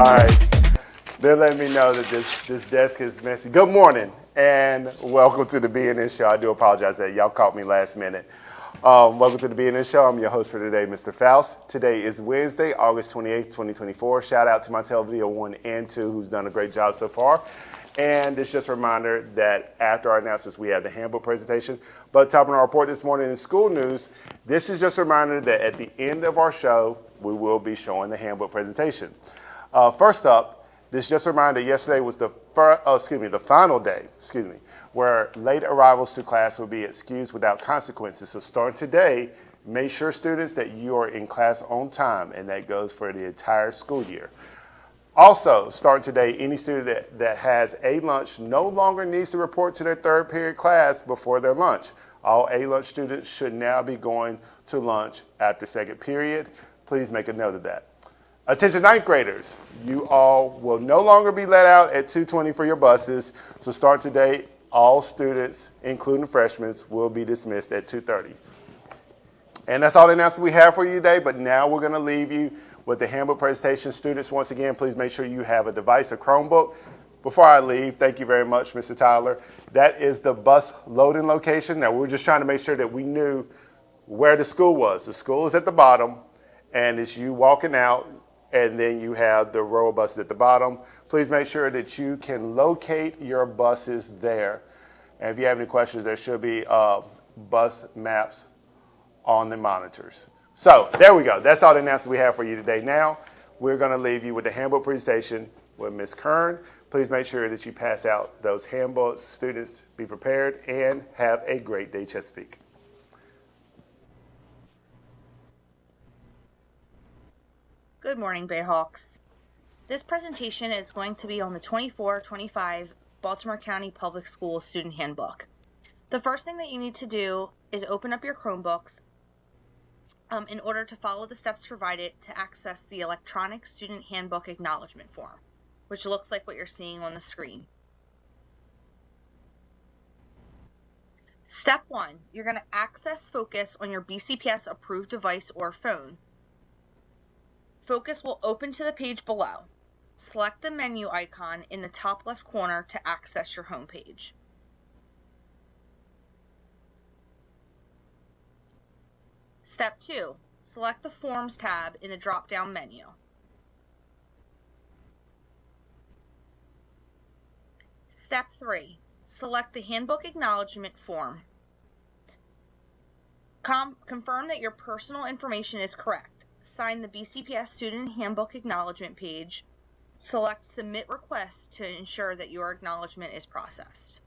All right. They're letting me know that this desk is messy. Good morning and welcome to the BNN Show. I do apologize that y'all caught me last minute. Welcome to the BNN Show. I'm your host for today, Mr. Faust. Today is Wednesday, August 28th, 2024. Shout out to my Video 1 and 2 who's done a great job so far. And it's just a reminder that after our announcements, we have the handbook presentation. But topping our report this morning in school news, this is just a reminder that at the end of our show, we will be showing the handbook presentation. First up, this just a reminder, yesterday was the final day, where late arrivals to class will be excused without consequences. So starting today, make sure students that you are in class on time, and that goes for the entire school year. Also, starting today, any student that has a lunch no longer needs to report to their third period class before their lunch. All A-lunch students should now be going to lunch after second period. Please make a note of that. Attention ninth graders, you all will no longer be let out at 2:20 for your buses. So start today, all students, including freshmen, will be dismissed at 2:30. And that's all the announcements we have for you today, but now we're gonna leave you with the handbook presentation. Students, once again, please make sure you have a device, a Chromebook. Before I leave, thank you very much, Mr. Tyler. That is the bus loading location. Now, we're just trying to make sure that we knew where the school was. The school is at the bottom, and it's you walking out, and then you have the row of buses at the bottom. Please make sure that you can locate your buses there. And if you have any questions, there should be bus maps on the monitors. So there we go. That's all the announcements we have for you today. Now we're going to leave you with the handbook presentation with Ms. Kern. Please make sure that you pass out those handbooks. Students, be prepared and have a great day, Chesapeake. Good morning, Bayhawks. This presentation is going to be on the 24-25 Baltimore County Public Schools Student Handbook. The first thing that you need to do is open up your Chromebooks in order to follow the steps provided to access the electronic student handbook acknowledgement form, which looks like what you're seeing on the screen. Step 1, you're going to access Focus on your BCPS approved device or phone. Focus will open to the page below. Select the menu icon in the top left corner to access your home page. Step 2, select the Forms tab in the drop-down menu. Step 3, select the Handbook Acknowledgement form. Confirm that your personal information is correct. Sign the BCPS Student Handbook Acknowledgement page. Select Submit Request to ensure that your acknowledgement is processed.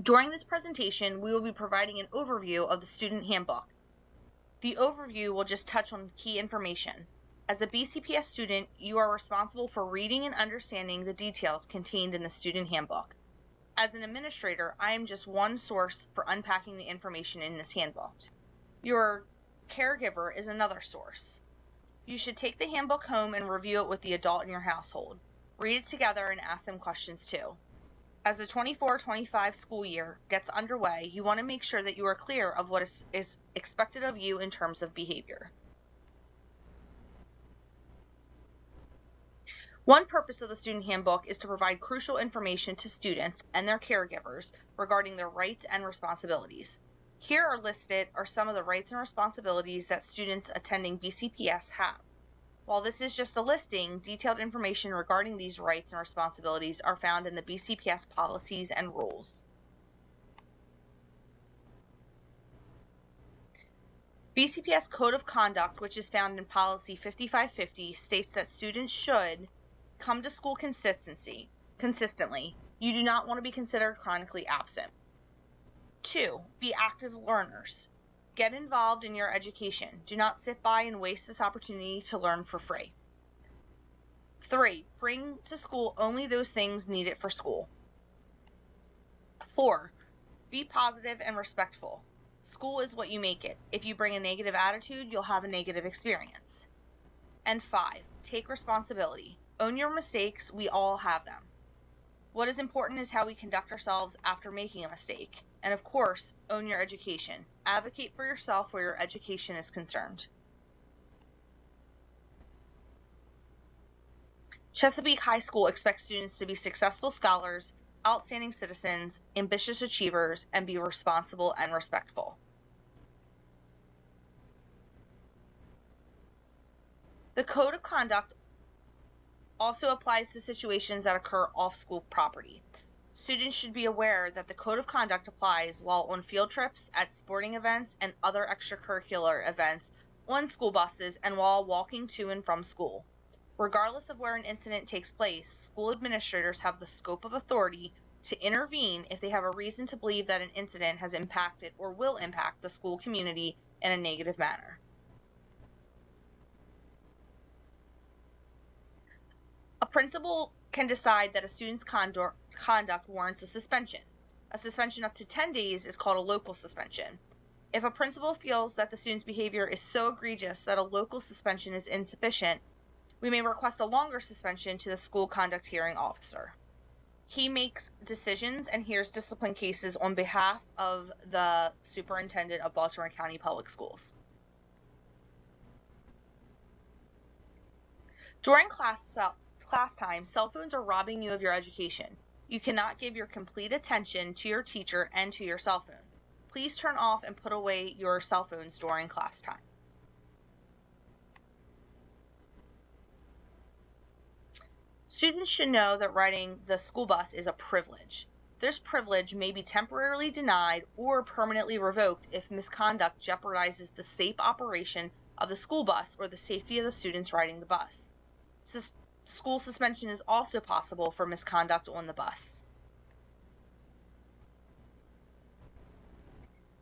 During this presentation, we will be providing an overview of the student handbook. The overview will just touch on key information. As a BCPS student, you are responsible for reading and understanding the details contained in the student handbook. As an administrator, I am just one source for unpacking the information in this handbook. Your caregiver is another source. You should take the handbook home and review it with the adult in your household. Read it together and ask them questions too. As the 24-25 school year gets underway, you want to make sure that you are clear of what is expected of you in terms of behavior. One purpose of the student handbook is to provide crucial information to students and their caregivers regarding their rights and responsibilities. Here listed are some of the rights and responsibilities that students attending BCPS have. While this is just a listing, detailed information regarding these rights and responsibilities are found in the BCPS policies and rules. BCPS Code of Conduct, which is found in Policy 5550, states that students should come to school consistently. You do not want to be considered chronically absent. 2, be active learners. Get involved in your education. Do not sit by and waste this opportunity to learn for free. 3, bring to school only those things needed for school. 4, be positive and respectful. School is what you make it. If you bring a negative attitude, you'll have a negative experience. And 5, take responsibility. Own your mistakes. We all have them. What is important is how we conduct ourselves after making a mistake. And of course, own your education. Advocate for yourself where your education is concerned. Chesapeake High School expects students to be successful scholars, outstanding citizens, ambitious achievers, and be responsible and respectful. The Code of Conduct also applies to situations that occur off school property. Students should be aware that the Code of Conduct applies while on field trips, at sporting events, and other extracurricular events, on school buses, and while walking to and from school. Regardless of where an incident takes place, school administrators have the scope of authority to intervene if they have a reason to believe that an incident has impacted or will impact the school community in a negative manner. A principal can decide that a student's conduct warrants a suspension. A suspension up to 10 days is called a local suspension. If a principal feels that the student's behavior is so egregious that a local suspension is insufficient, we may request a longer suspension to the school conduct hearing officer. He makes decisions and hears discipline cases on behalf of the superintendent of Baltimore County Public Schools. During class time, cell phones are robbing you of your education. You cannot give your complete attention to your teacher and to your cell phone. Please turn off and put away your cell phones during class time. Students should know that riding the school bus is a privilege. This privilege may be temporarily denied or permanently revoked if misconduct jeopardizes the safe operation of the school bus or the safety of the students riding the bus. School suspension is also possible for misconduct on the bus.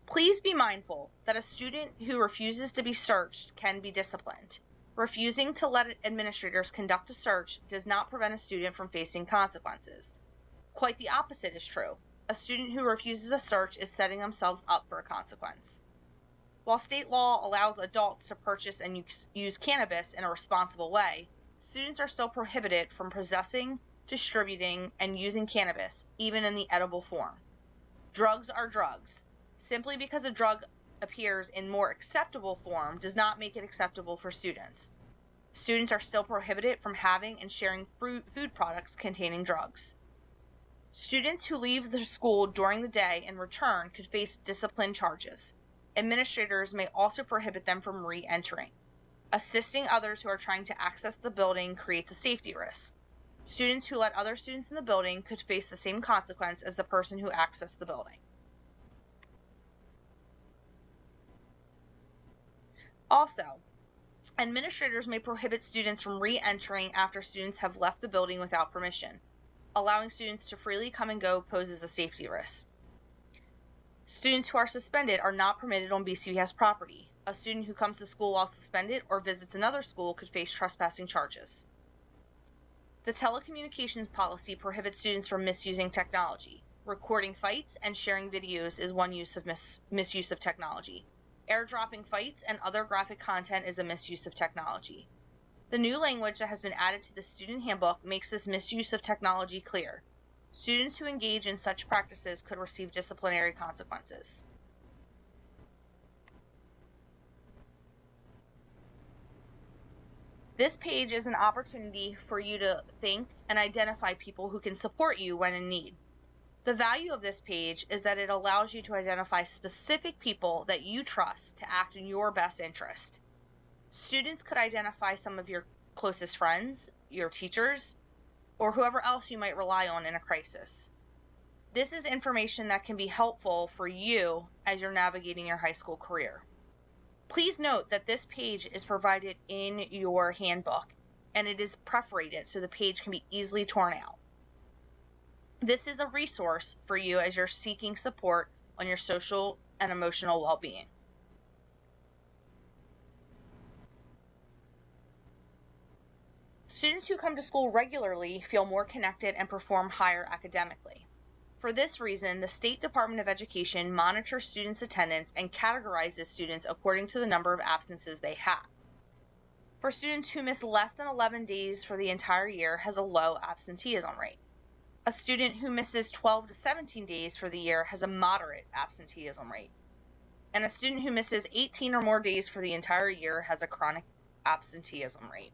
Please be mindful that a student who refuses to be searched can be disciplined. Refusing to let administrators conduct a search does not prevent a student from facing consequences. Quite the opposite is true. A student who refuses a search is setting themselves up for a consequence. While state law allows adults to purchase and use cannabis in a responsible way, students are still prohibited from possessing, distributing, and using cannabis, even in the edible form. Drugs are drugs. Simply because a drug appears in more acceptable form does not make it acceptable for students. Students are still prohibited from having and sharing food products containing drugs. Students who leave the school during the day and return could face discipline charges. Administrators may also prohibit them from re-entering. Assisting others who are trying to access the building creates a safety risk. Students who let other students in the building could face the same consequence as the person who accessed the building. Also, administrators may prohibit students from re-entering after students have left the building without permission. Allowing students to freely come and go poses a safety risk. Students who are suspended are not permitted on BCPS property. A student who comes to school while suspended or visits another school could face trespassing charges. The telecommunications policy prohibits students from misusing technology. Recording fights and sharing videos is one use of misuse of technology. Airdropping fights and other graphic content is a misuse of technology. The new language that has been added to the student handbook makes this misuse of technology clear. Students who engage in such practices could receive disciplinary consequences. This page is an opportunity for you to think and identify people who can support you when in need. The value of this page is that it allows you to identify specific people that you trust to act in your best interest. Students could identify some of your closest friends, your teachers, or whoever else you might rely on in a crisis. This is information that can be helpful for you as you're navigating your high school career. Please note that this page is provided in your handbook, and it is perforated so the page can be easily torn out. This is a resource for you as you're seeking support on your social and emotional well-being. Students who come to school regularly feel more connected and perform higher academically. For this reason, the State Department of Education monitors students' attendance and categorizes students according to the number of absences they have. For students who miss less than 11 days for the entire year has a low absenteeism rate. A student who misses 12 to 17 days for the year has a moderate absenteeism rate. And a student who misses 18 or more days for the entire year has a chronic absenteeism rate.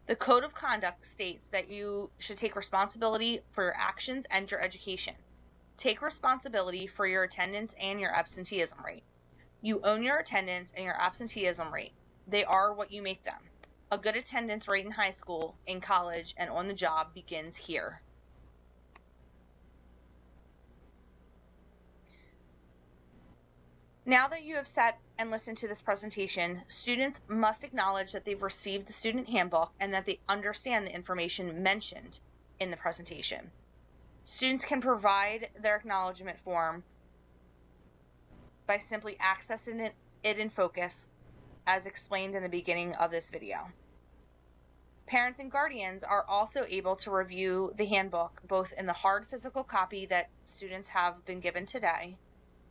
The Code of Conduct states that you should take responsibility for your actions and your education. Take responsibility for your attendance and your absenteeism rate. You own your attendance and your absenteeism rate. They are what you make them. A good attendance rate in high school, in college, and on the job begins here. Now that you have sat and listened to this presentation, students must acknowledge that they've received the student handbook and that they understand the information mentioned in the presentation. Students can provide their acknowledgement form by simply accessing it in Focus, as explained in the beginning of this video. Parents and guardians are also able to review the handbook both in the hard physical copy that students have been given today,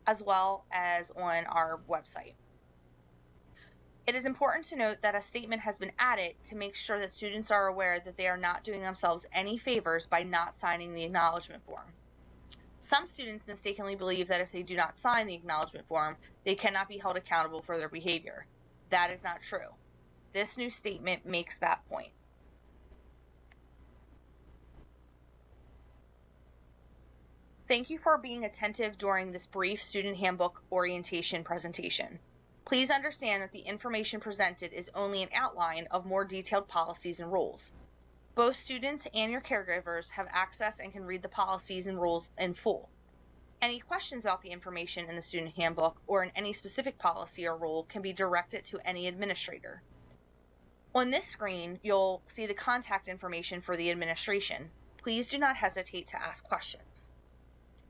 as well as on our website. It is important to note that a statement has been added to make sure that students are aware that they are not doing themselves any favors by not signing the acknowledgement form. Some students mistakenly believe that if they do not sign the acknowledgement form, they cannot be held accountable for their behavior. That is not true. This new statement makes that point. Thank you for being attentive during this brief student handbook orientation presentation. Please understand that the information presented is only an outline of more detailed policies and rules. Both students and your caregivers have access and can read the policies and rules in full. Any questions about the information in the student handbook or in any specific policy or rule can be directed to any administrator. On this screen, you'll see the contact information for the administration. Please do not hesitate to ask questions.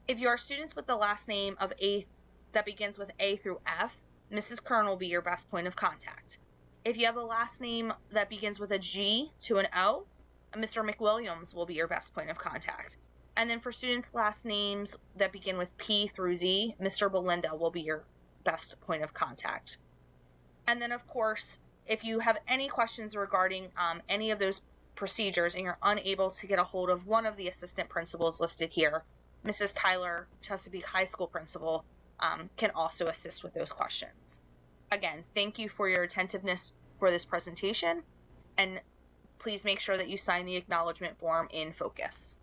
If you are students with the last name of A that begins with A through F, Mrs. Kern will be your best point of contact. If you have a last name that begins with a G to an O, Mr. McWilliams will be your best point of contact. And then for students' last names that begin with P through Z, Mr. Belinda will be your best point of contact. And then, of course, if you have any questions regarding any of those procedures and you're unable to get a hold of one of the assistant principals listed here, Mrs. Tyler, Chesapeake High School principal, can also assist with those questions. Again, thank you for your attentiveness for this presentation, and please make sure that you sign the acknowledgement form in Focus.